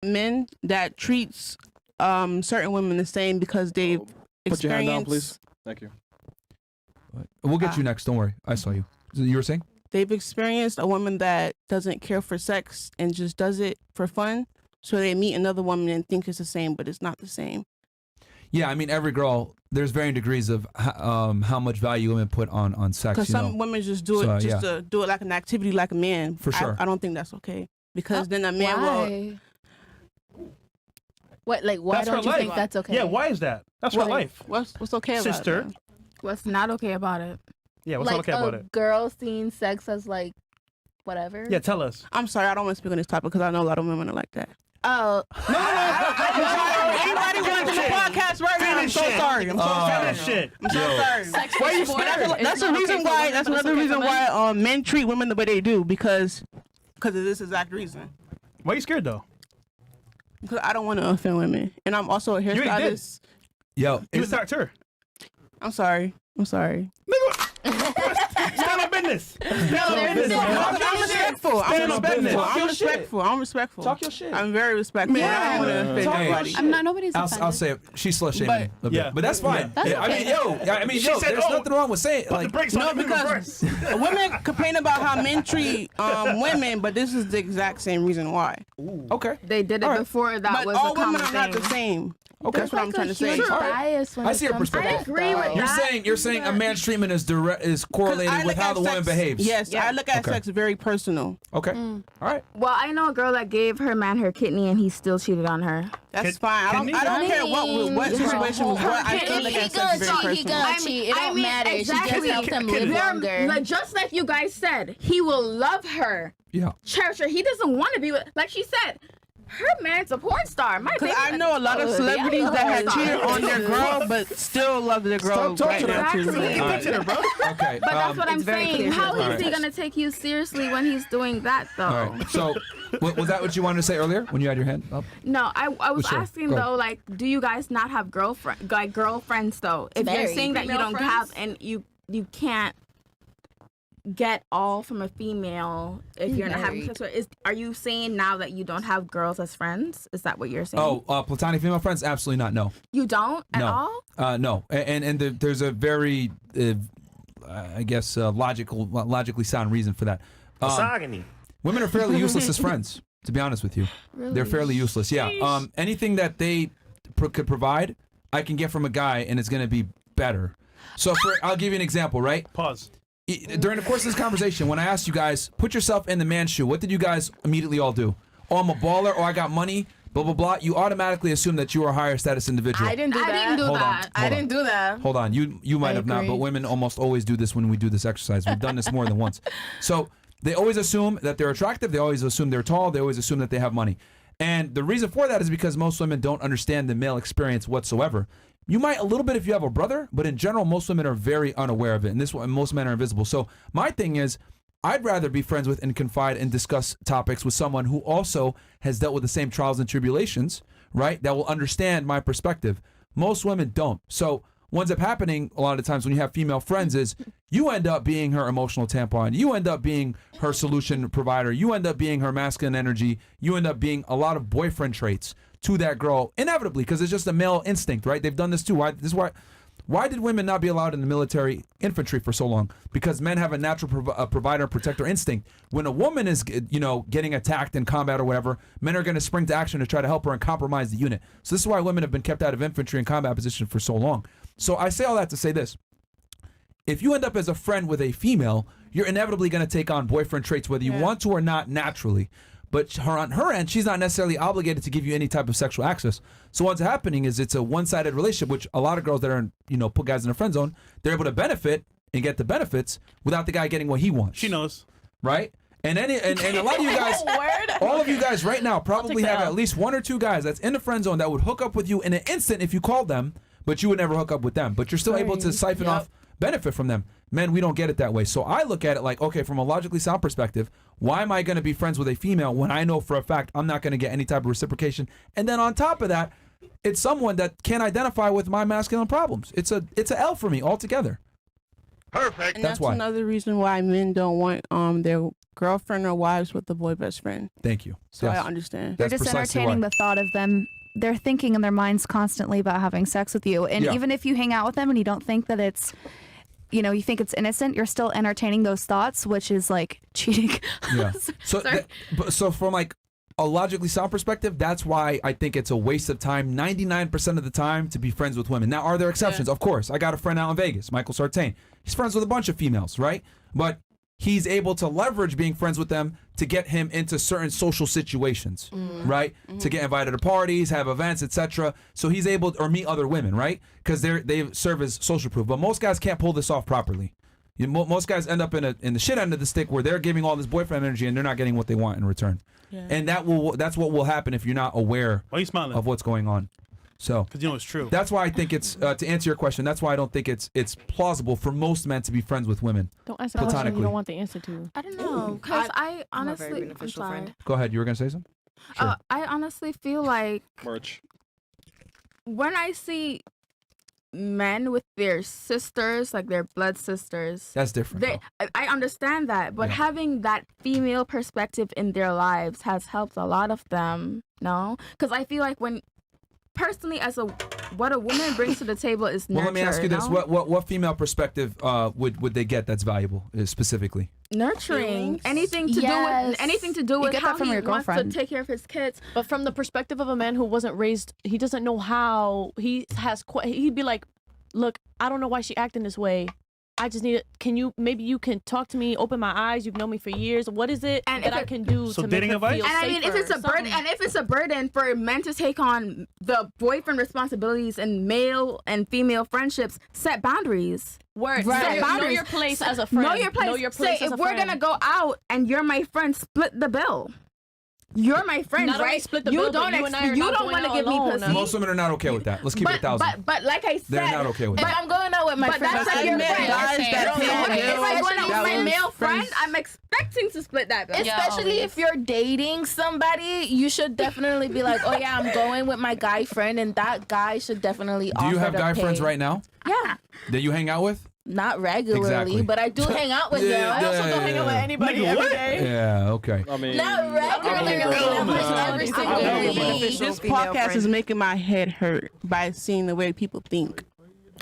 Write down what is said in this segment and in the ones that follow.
men that treats certain women the same because they've Put your hand down, please. experienced Thank you. We'll get you next. Don't worry. I saw you. You were saying? they've experienced a woman that doesn't care for sex and just does it for fun. So they meet another woman and think it's the same, but it's not the same. Yeah, I mean, every girl, there's varying degrees of how much value women put on sex. Because some women just do it to do it like an activity, like a man. For sure. I don't think that's okay. Because then a man will. What? Like, why That's don't her you life. think that's okay? Yeah, why is that? That's her life. What's okay about Sister. it? What's not okay about it? Yeah, what's like not okay about a it? girl seeing sex as like whatever. Yeah, tell us. I'm sorry, I don't want to speak on this topic because I know a lot of women are like that. Oh. Anybody watching the podcast right now? I'm so sorry. I'm so sorry. Shit. I'm so sorry. Why you That's the reason why. That's another reason why men treat women the way they do because of this exact reason. Why are you scared though? Because I don't want to offend women, and I'm also a You already did. hairstylist. Yo, You attacked her. I'm sorry. I'm sorry. Stand on business. I'm respectful. Stand on business. I'm respectful. I'm respectful. Talk your shit. I'm very respectful. Yeah. I don't want to offend anybody. I'm not. Nobody's I'll offended. say it. She's slut shaming a bit. Yeah. But that's fine. That's Yeah, okay. She said, there's nothing wrong with saying Put the brakes on No, it, move because reverse. women complain about how men treat women, but this is the exact same reason why. Okay. They did it before. That But was all a common women are not the thing. same. Okay. That's what I'm trying to say. Huge bias when I it see your comes to perspective. that, I agree with though. that. You're saying a man's treatment is correlated with how the woman behaves. Yes, I look at Okay. sex very personal. Okay. All right. Well, I know a girl that gave her man her kidney and he still cheated on her. That's fine. I don't care what situation was what. I still look at sex very personal. cheat. It don't matter. She just helps him live longer. Like, just like you guys said, he will love her, Yeah. cherish her. He doesn't want to be with. Like she said, her man's a porn star. My Because baby, I know a lot of celebrities that have cheated on their girl, but still love their girl Stop right talking now to too. Exactly. Get back to there, bro. Okay. But that's what I'm very saying. clear. How All is he right. gonna take you seriously when he's doing that, though? All right. So, was that what you wanted to say earlier when you had your hand up? No, I was Sure. asking Go ahead. though, like, do you guys not have girlfriends though? If you're Very. saying that you Female don't have and you can't get all from a female if you're not having Very. sex with, are you saying now that you don't have girls as friends? Is that what you're saying? Oh, platonic female friends? Absolutely not. No. You don't at No. all? No. There's a very, I guess, logically sound reason for that. Misogyny. Women are fairly useless as friends, to be honest with you. Really? They're fairly useless. Yeah. Anything that they could provide, I can get from a guy, and it's going to be better. So I'll give you an example, right? Pause. During the course of this conversation, when I asked you guys, put yourself in the man's shoe, what did you guys immediately all do? Oh, I'm a baller, or I got money, blah, blah, blah. You automatically assume that you are a higher status individual. I didn't do I that. didn't do Hold on. that. I didn't do that. Hold on, you might have not, agree. but women almost always do this when we do this exercise. We've done this more than once. So they always assume that they're attractive. They always assume they're tall. They always assume that they have money. And the reason for that is because most women don't understand the male experience whatsoever. You might a little bit if you have a brother, but in general, most women are very unaware of it. And most men are invisible. So my thing is, I'd rather be friends with and confide and discuss topics with someone who also has dealt with the same trials and tribulations, right? That will understand my perspective. Most women don't. So what ends up happening a lot of times when you have female friends is you end up being her emotional tampon. You end up being her solution provider. You end up being her masculine energy. You end up being a lot of boyfriend traits to that girl, inevitably, because it's just a male instinct, right? They've done this too. Why did women not be allowed in the military infantry for so long? Because men have a natural provider protector instinct. When a woman is, getting attacked in combat or whatever, men are going to spring to action to try to help her and compromise the unit. So this is why women have been kept out of infantry and combat position for so long. So I say all that to say this. If you end up as a friend with a female, you're inevitably going to take on boyfriend traits, whether you want to or not naturally. But on her end, she's not necessarily obligated to give you any type of sexual access. So what's happening is it's a one-sided relationship, which a lot of girls that are, put guys in a friend zone, they're able to benefit and get the benefits without the guy getting what he wants. She knows. Right? And a lot of you guys, all of you guys right now probably have at least one or two guys that's in the friend zone that would hook up with you in an instant if you called them, but you would never hook up with them. But you're still able to siphon off benefit from them. Men, we don't get it that way. So I look at it like, okay, from a logically sound perspective, why am I going to be friends with a female when I know for a fact I'm not going to get any type of reciprocation? And then on top of that, it's someone that can't identify with my masculine problems. It's a L for me altogether. Perfect. And That's that's why. another reason why men don't want their girlfriend or wives with the boy best friend. Thank you. So Yes. I understand. That's They're just precisely entertaining why. the thought of them. They're thinking in their minds constantly about having sex with you. And Yeah. even if you hang out with them and you don't think that it's, you think it's innocent, you're still entertaining those thoughts, which is like cheating. Yeah. So, Sorry. so from like a logically sound perspective, that's why I think it's a waste of time 99% of the time to be friends with women. Now, are there exceptions? Of course. I got a friend out in Vegas, Michael Sartain. He's friends with a bunch of females, right? But he's able to leverage being friends with them to get him into certain social situations, right? To get invited to parties, have events, etc. So he's able or meet other women, right? Because they serve as social proof. But most guys can't pull this off properly. Most guys end up in the shit end of the stick where they're giving all this boyfriend energy and they're not getting what they want in return. Yeah. And that's what will happen if you're not aware Why are you smiling? of what's going on. So Because you know it's true. that's why I think it's to answer your question. That's why I don't think it's plausible for most men to be friends with women. Don't answer a question you Platonically. don't want the answer to. I don't know, because I I'm a honestly, very beneficial I'm sorry. friend. Go ahead. You were gonna say something? Sure. I honestly feel like Merch. when I see men with their sisters, like their blood sisters, That's different. they, I understand that, but Yeah. having that female perspective in their lives has helped a lot of them. No, because I feel like personally, what a woman brings to the table is nurture. Well, let me ask you this: no? what female perspective would they get that's valuable specifically? Nurturing, Feelings? anything to do Yes. with anything to do You with get how that from he your wants to girlfriend. take care of his kids. But from the perspective of a man who wasn't raised, he doesn't know how. He'd be like, "Look, I don't know why she acting this way. I just need it. Maybe you can talk to me, open my eyes. You've known me for years. What is it And that if I it- can do So to make dating her advice? feel And I mean, if it's a safer? burden, and if it's a burden for men to take on the boyfriend responsibilities in male and female friendships, set boundaries. Word. Right. Know your place as a friend. Know your place. Know your place Say, as if a we're friend. gonna go out and you're my friend, split the bill. You're my friend, Not only right? split the you bill, but don't you and I are you not don't going want to out give me alone. pussy. Most women are not okay with that. Let's keep it 1,000. but like I said, They're not okay with but that. I'm going out with my But friends. that's But like I your met friend. guys that So pay if bills. If I go out that with my was male friend, friends. I'm expecting to split that bill. Especially if you're dating somebody, you should definitely be like, oh yeah, I'm going with my guy friend, and that guy should definitely Do you offer have to guy pay. friends right now Yeah, that you hang out with? not regularly, Exactly. but I do hang out with Yeah, them. yeah, also don't hang out with anybody Nigga, every what? day. Yeah. Okay. I mean, Not regularly, Hell no. every Hell single no. week. This Female podcast friend. is making my head hurt by seeing the way people think.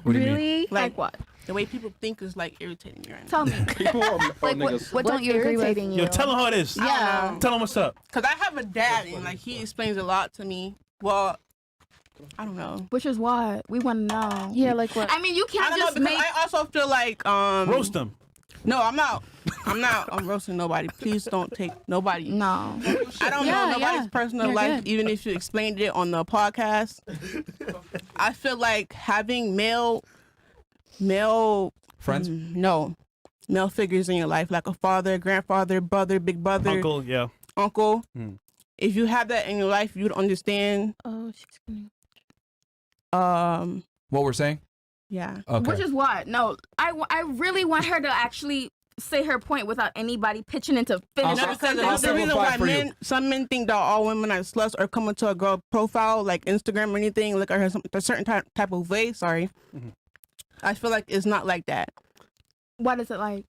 What do you mean? Really? Like what? The way people think is like irritating me right now. Tell me. people are Like, what, niggas. what don't you agree with? irritating Yo, tell him how it is. Yeah. Tell him what's up. Cause I have a dad and like he explains a lot to me. Well, I don't know. Which is what we want to know. Yeah, like what? I mean, you I can't don't know just because make. I also feel like Roast him. No, I'm not. I'm roasting nobody. Please don't take nobody. No. I don't Yeah, know nobody's yeah. personal You're life, good. even if you explained it on the podcast. I feel like having male Friends? no, male figures in your life, like a father, grandfather, brother, big brother, Uncle, yeah. uncle. Mm. If you have that in your life, you'd understand. Oh, she's gonna. What we're saying? Yeah. Okay. Which is what? No, I really want her to actually say her point without anybody pitching in to finish I'll- her Because I'll sentence. the reason simplify why for you. some men think that all women are sluts or come into a girl profile like Instagram or anything, look at her a certain type of way. Sorry, I feel like it's not like that. What is it like?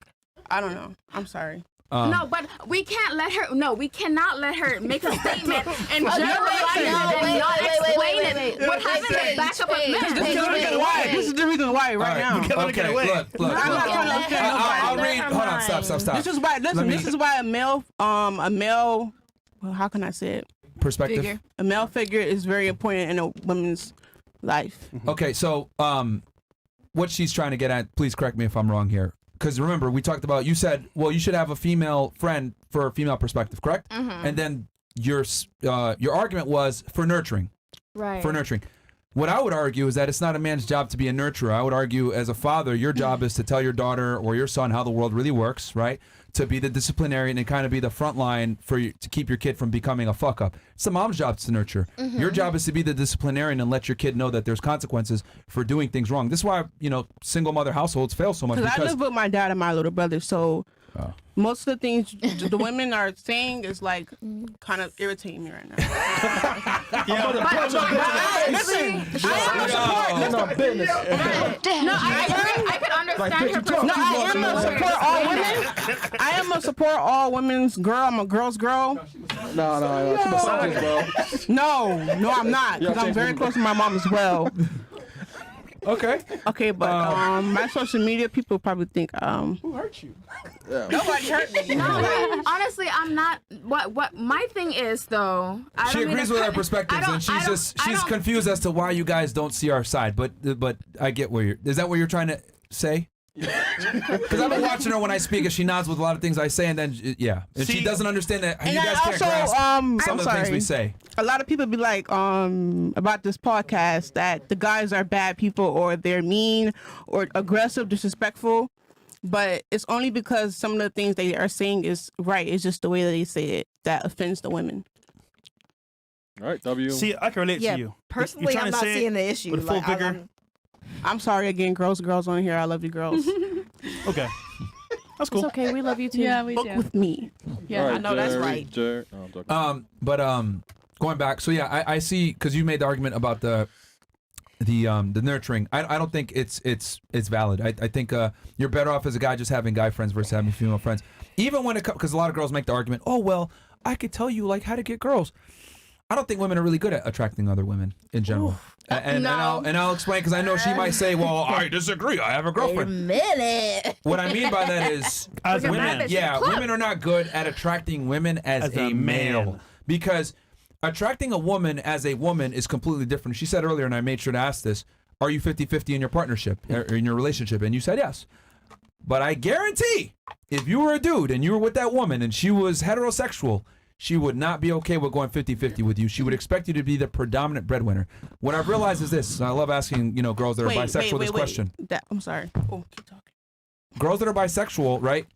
I don't know. I'm sorry. No, but we can't let her. No, we cannot let her make a statement and generalize it No, and wait, not wait, explain wait, it. wait. What happened is back up a Paige, man. Paige, This is the reason why. This is the reason why right All now. right. Can't let her get Okay. away. Look. I'm not trying to let offend her- nobody. I'll Let read. her Hold on. mind. Stop. This is why. Listen. me- This is why a male. Well, how can I say it? Perspective. Figure. A male figure is very important in a woman's life. Okay, so what she's trying to get at, please correct me if I'm wrong here. Because remember, we talked about, you said, well, you should have a female friend for a female perspective, correct? And then your argument was for nurturing. Right. For nurturing. What I would argue is that it's not a man's job to be a nurturer. I would argue as a father, your job is to tell your daughter or your son how the world really works, right? To be the disciplinarian and kind of be the front line for you, to keep your kid from becoming a fuck up. It's the mom's job to nurture. Your job is to be the disciplinarian and let your kid know that there's consequences for doing things wrong. This is why, single mother households fail so much Because I because live with my dad and my little brother, so most of the things the women are saying is like kind of irritating me right now. business. No, I could understand her No, I perspective. am a support all women. I am a support all women's girl. I'm a girl's girl. No. She misogynist, bro. No, I'm not. Because I'm very close to my mom as well. Okay. Okay, but my social media people probably think Who hurt you? nobody hurt me. No, like, honestly, I'm not. What my thing is though. I She don't mean agrees to with cut- our perspectives, I and don't- I she's don't- confused as to why you guys don't see our side. But I get where is that what you're trying to say? Because I've been watching her when I speak, and she nods with a lot of things I say, and then and she See- doesn't understand that And you I guys can't also, grasp I'm some of the things we sorry. say. A lot of people be like, about this podcast that the guys are bad people or they're mean or aggressive, disrespectful. But it's only because some of the things they are saying is right. It's just the way that they say it that offends the women. All right, W. See, I can relate Yeah, to you. personally, You're trying I'm to not say it seeing the issue. with full Like, vigor. I'm sorry again, girls on here. I love you, girls. Okay. That's cool. It's okay. We love you too. Yeah, we Fuck with me. Yeah, All I know that's Jerry, right. Jerry. No, I'm talking. Going back, so yeah, I see because you made the argument about the nurturing. I don't think it's valid. I think you're better off as a guy just having guy friends versus having female friends. Even when it comes, because a lot of girls make the argument, oh well, I could tell you like how to get girls. I don't think women are really good at attracting other women in general. And I'll explain because I know she might say, well, I disagree. I have a Wait a girlfriend. minute. What I mean by that is As a women, man. women are not good at attracting women as a male. man. Because attracting a woman as a woman is completely different. She said earlier, and I made sure to ask this, are you 50-50 in your partnership or in your relationship? And you said yes. But I guarantee if you were a dude and you were with that woman and she was heterosexual, she would not be okay with going 50-50 with you. She would expect you to be the predominant breadwinner. What I've realized is this. I love asking, girls that are bisexual this question. I'm sorry. Oh, keep talking. Girls that are bisexual, right?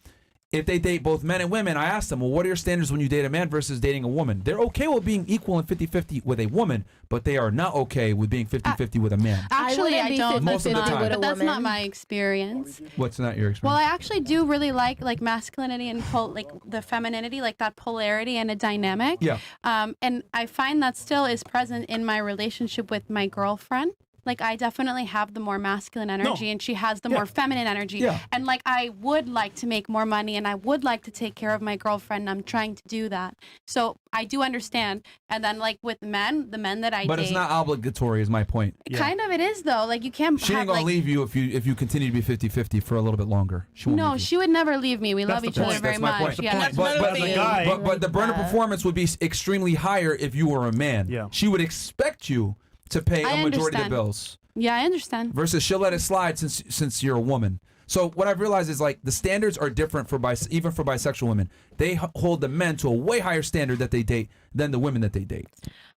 If they date both men and women, I ask them, well, what are your standards when you date a man versus dating a woman? They're okay with being equal and 50-50 with a woman, but they are not okay with being 50-50 with a man. Actually, I don't. Most of the time. But that's not my experience. What's not your experience? Well, I actually do really like masculinity and like the femininity, like that polarity and a dynamic. Yeah. And I find that still is present in my relationship with my girlfriend. Like I definitely have the more masculine energy and she has the more feminine energy. Yeah. And like I would like to make more money and I would like to take care of my girlfriend and I'm trying to do that. So I do understand. And then like with men, the men that I But date. it's not obligatory is my point. Kind of it is though. Like you can't She have ain't gonna like, leave you if you continue to be 50-50 for a little bit longer. She won't no, leave you. she would never leave me. We That's love the each point. other very That's my much. point. Yeah. That's But another as a thing. guy- but the burner performance would be extremely higher if you were a man. Yeah. She would expect you to pay I a majority of understand. the bills. Yeah, I understand. Versus she'll let it slide since you're a woman. So what I've realized is like the standards are different for even for bisexual women. They hold the men to a way higher standard that they date than the women that they date.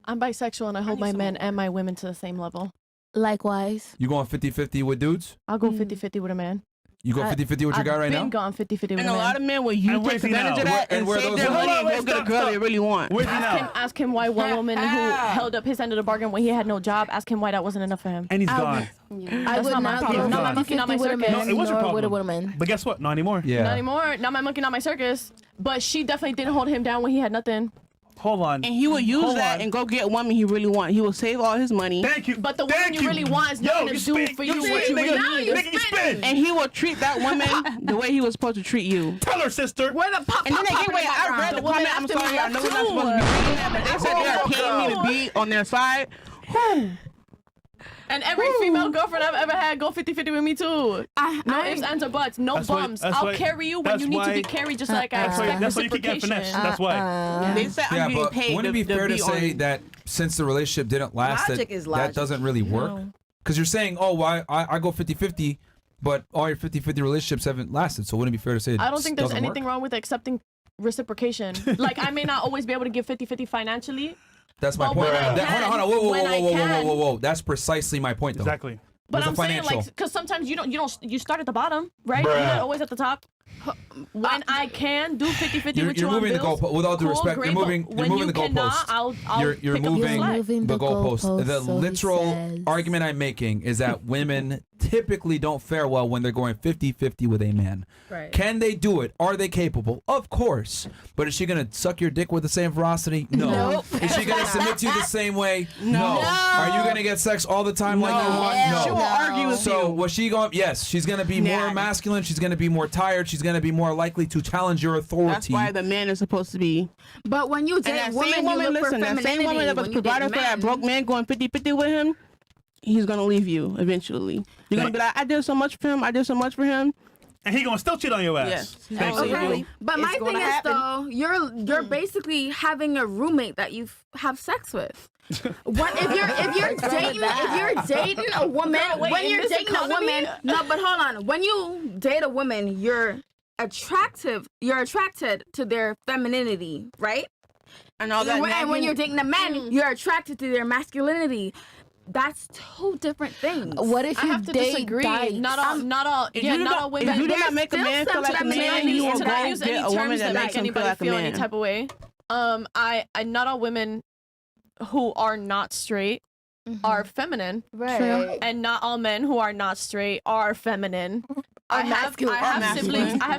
I'm bisexual and I hold my men and my women to the same level. Likewise. You going 50-50 with dudes? I'll go 50-50 with a man. You go 50-50 with your guy right now? I've been gone 50-50 with And a a man. lot of men will use And where's take he advantage now? of that And and where save those their women- money and go Wait, get a stop, girl stop. they really want. Where's he now? Ask him why one woman who held up his end of the bargain when he had no job, ask him why that wasn't enough for him. And he's gone. I would not my not problem. go Not my monkey, not my 50-50 with a circus. man, No, it was your nor with a problem. woman. But guess what? Not anymore. Yeah. Not anymore. Not my monkey, not my circus. But she definitely didn't hold him down when he had nothing. Hold on. And he will use Hold that on. and go get a woman he really want. He will save all his money. Thank you. But the Thank woman you really want is nothing to do spin. for you spin, what you nigga. really need. Nigga, you spin. And he will treat that woman the way he was supposed to treat you. Tell her, sister. Where the pop And then pop again, wait, I read the woman comment. I'm after me sorry, I know we're not left supposed to be reading that, but they said they are paying me to be on their side. And every female girlfriend I've ever had go 50-50 with me too. No ifs, ands, or buts. No That's why- bums. that's I'll why- carry you when that's you need to why- be carried just like I expect That's why you keep getting reciprocation. finessed. That's why. They said Yeah, I'm being but paid wouldn't it be fair to be say on. that since the relationship didn't last, Logic that is logic. doesn't really work? Because you're saying, oh, why I go 50-50, but all your 50-50 relationships haven't lasted. So wouldn't it be fair to say it I don't think there's doesn't anything work? wrong with accepting reciprocation. Like I may not always be able to give 50-50 financially, That's my But point. when I Hold can- on. Whoa. when I can- Whoa. That's precisely my point, though. Exactly. but There's a I'm saying financial. like because sometimes you start at the bottom, right? You're not always at the top. When I can do 50-50 You're with you moving on the bills, goalpost. With all due cool, respect, great, you're but moving when you the cannot, goalpost. I'll You're pick up the moving slack. Moving the the goalpost. goalpost, The so he literal says. argument I'm making is that women typically don't fare well when they're going 50-50 with a man. Right. Can they do it? Are they capable? Of course. But is she going to suck your dick with the same ferocity? No. Nope. Is she going to submit to you the same way? No. Are you going to get sex all the time like you want? No. She will argue with So you. was she going? Yes, she's going to be more masculine. She's going to be more tired. She's going to be more likely to challenge your authority. That's why the man is supposed to be. But when you And date that women, same you woman, look for listen, that femininity. same woman that was When you date providing for that men- broke man going 50-50 with him, he's gonna leave you eventually. You're gonna be like, I did so much for him. I did so much for him. And he gonna still cheat on your ass. Yes. Thank you. Absolutely. But my thing is though, you're basically having a roommate that you have sex with. What if you're dating a woman when you're dating a woman? No, but hold on. When you date a woman, you're attracted to their femininity, right? And all that. And when you're dating a man, you're attracted to their masculinity. That's two different things. What if I you have to date disagree. dykes? Not all, not all, If yeah, you do not all not- women. if you do not make a There's man still feel like a some man, femininity you will to go not use get any a woman terms that that makes make him feel anybody like a feel any man. type of way. I not all women who are not straight are feminine, Right. and not all men who are not straight are feminine. I have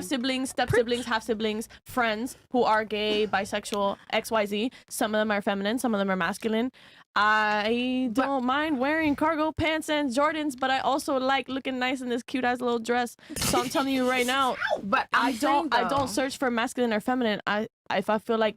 siblings, step siblings, half siblings, friends who are gay, bisexual, XYZ. Some of them are feminine, some of them are masculine. I don't mind wearing cargo pants and Jordans, but I also like looking nice in this cute ass little dress. So I'm telling you right now, But I don't search for masculine or feminine. If I feel like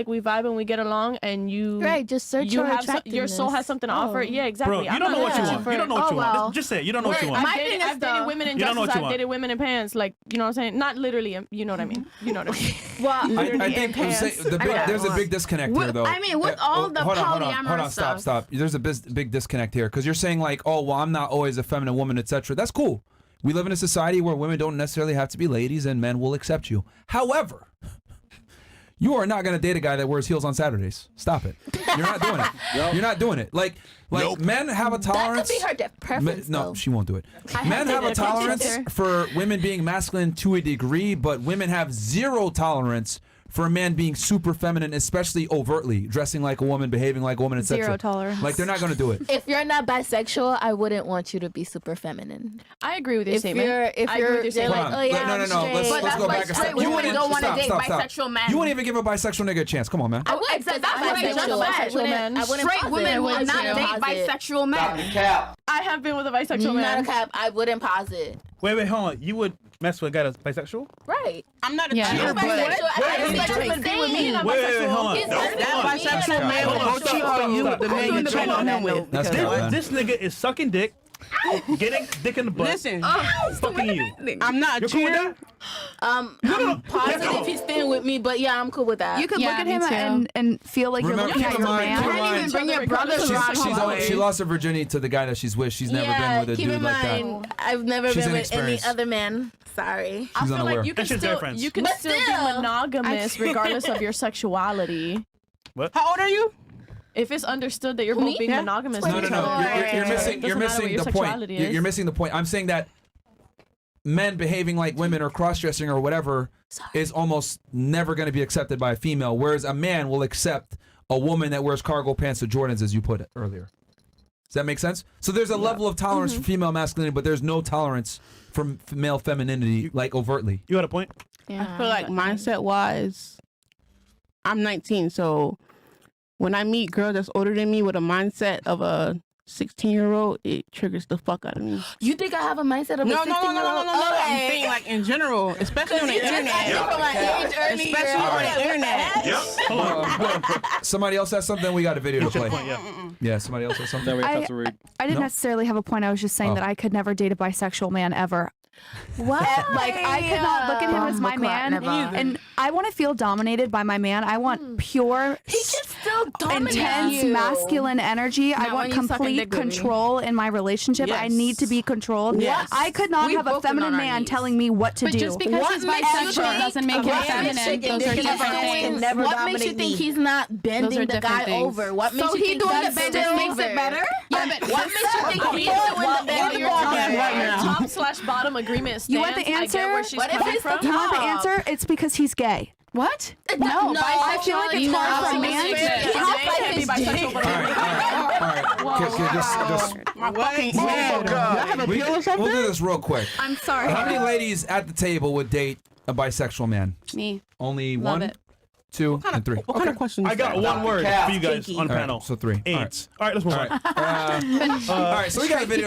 we vibe and we get along, and you Right, just search you for have your soul has something to offer. Yeah, exactly. Bro, you I'm don't not know what you searching want. for You don't know what you well. want. Just say it. You don't know what you I've want. My thing is dated though- women in You don't know dresses. what you I've want. dated women in pants. Like, you know what I'm saying? Not literally. You know what I mean? You know what I mean? Well, I think pants. there's a big disconnect here, though. I mean, with all the hold on, polyamorous stop. stuff. There's a big disconnect here because you're saying like, oh, well, I'm not always a feminine woman, etc. That's cool. We live in a society where women don't necessarily have to be ladies, and men will accept you. However, you are not going to date a guy that wears heels on Saturdays. Stop it. You're not doing it. You're not doing it. Like men have a tolerance. That could be her preference, No, though. she won't do it. Men have a tolerance for women being masculine to a degree, but women have zero tolerance for a man being super feminine, especially overtly, dressing like a woman, behaving like a woman, etc. Zero tolerance. Like they're not going to do it. If you're not bisexual, I wouldn't want you to be super feminine. I agree with your If statement. you're I agree with your they're statement. like, oh yeah, no. I'm Let's straight. go back a like step. straight women don't wanna date bisexual men. You wouldn't even give a bisexual nigga a chance. Come on, man. I would Exactly, that's what I just bisexual. said. I wouldn't Straight posit. women I will wouldn't not date posit. bisexual men. I have been with a bisexual Not man. a cap. I wouldn't posit. Wait, hold on. You would mess with a guy that's bisexual? Right. I'm not a Yeah. cheater, You're but bisexual. I Wait, respect wait, what Be with me and I'm Wait, bisexual. hold on. He's that bisexual man will go cheat on you with the man you're cheating on him with. That's because- good, man. This nigga is sucking dick, getting dick in the butt, Listen, fucking you. I'm not a You're cool with cheater. that? I'm positive he's staying with me, but yeah, I'm cool with that. You could Yeah, look at me him too. and feel like you're looking keep at in your mind- man. keep in Can't even mind, bring your brothers around. she lost her virginity to the guy that she's with. She's never been with a keep dude in like that. mind, I've never She's been with any inexperienced. other man. Sorry. I She's feel unaware. like you can And she's still different. you can But still be still. monogamous regardless of your sexuality. How old are you? If it's understood that you're both being monogamous, No. with each You're other, missing. it You're doesn't matter what missing your the point. sexuality You're is. missing the point. I'm saying that men behaving like women or cross-dressing or whatever is almost never going to be accepted by a female, whereas a man will accept a woman that wears cargo pants or Jordans, as you put it earlier. Does that make sense? So there's a level of tolerance for female masculinity, but there's no tolerance for male femininity, like overtly. You got a point? I feel like mindset wise, I'm 19, so when I meet girls that's older than me with a mindset of a 16-year-old, it triggers the fuck out of me. You think I have a mindset of a No. 16-year-old? I'm saying like in general, especially on the internet. Especially on the internet. Somebody else has something. We got a video to play. Point, yeah. Yeah, somebody else has something. Then we have I- to read. I didn't No? necessarily have a point. I was just saying Oh. that I could never date a bisexual man ever. What? Like I could not look at him as my man, and I want to feel dominated by my man. I want pure, He can still dominate intense you. masculine energy. I Not want when you sucking complete dick with me. control in my relationship. I Yes. need to be controlled. Yes. I could not We have a both been on feminine our man knees. telling me what to But do. just because What he's makes you bisexual think- doesn't make him what feminine. makes you Those are think different he's things. never What makes you think he's not bending the different guy things. over? What makes So you he think doing the that's bending still makes it over? better? Yeah, but What makes you think he's doing the bending Your over? right now. top/bottom agreement stance. You want the I get answer? where she's What if coming it's the from. You want the top? answer? It's because he's gay. What? No, I feel like it's hard for a man to All right. Just My fucking head. Do I have a pill or something? we'll do this real quick. I'm sorry. How many ladies at the table would date a bisexual man? Me. Only Love one, it. 2, and 3. What kind of question? I got one word for you guys on All right, panel. so 3. AIDS. All right, let's move on. All right, so we got a video.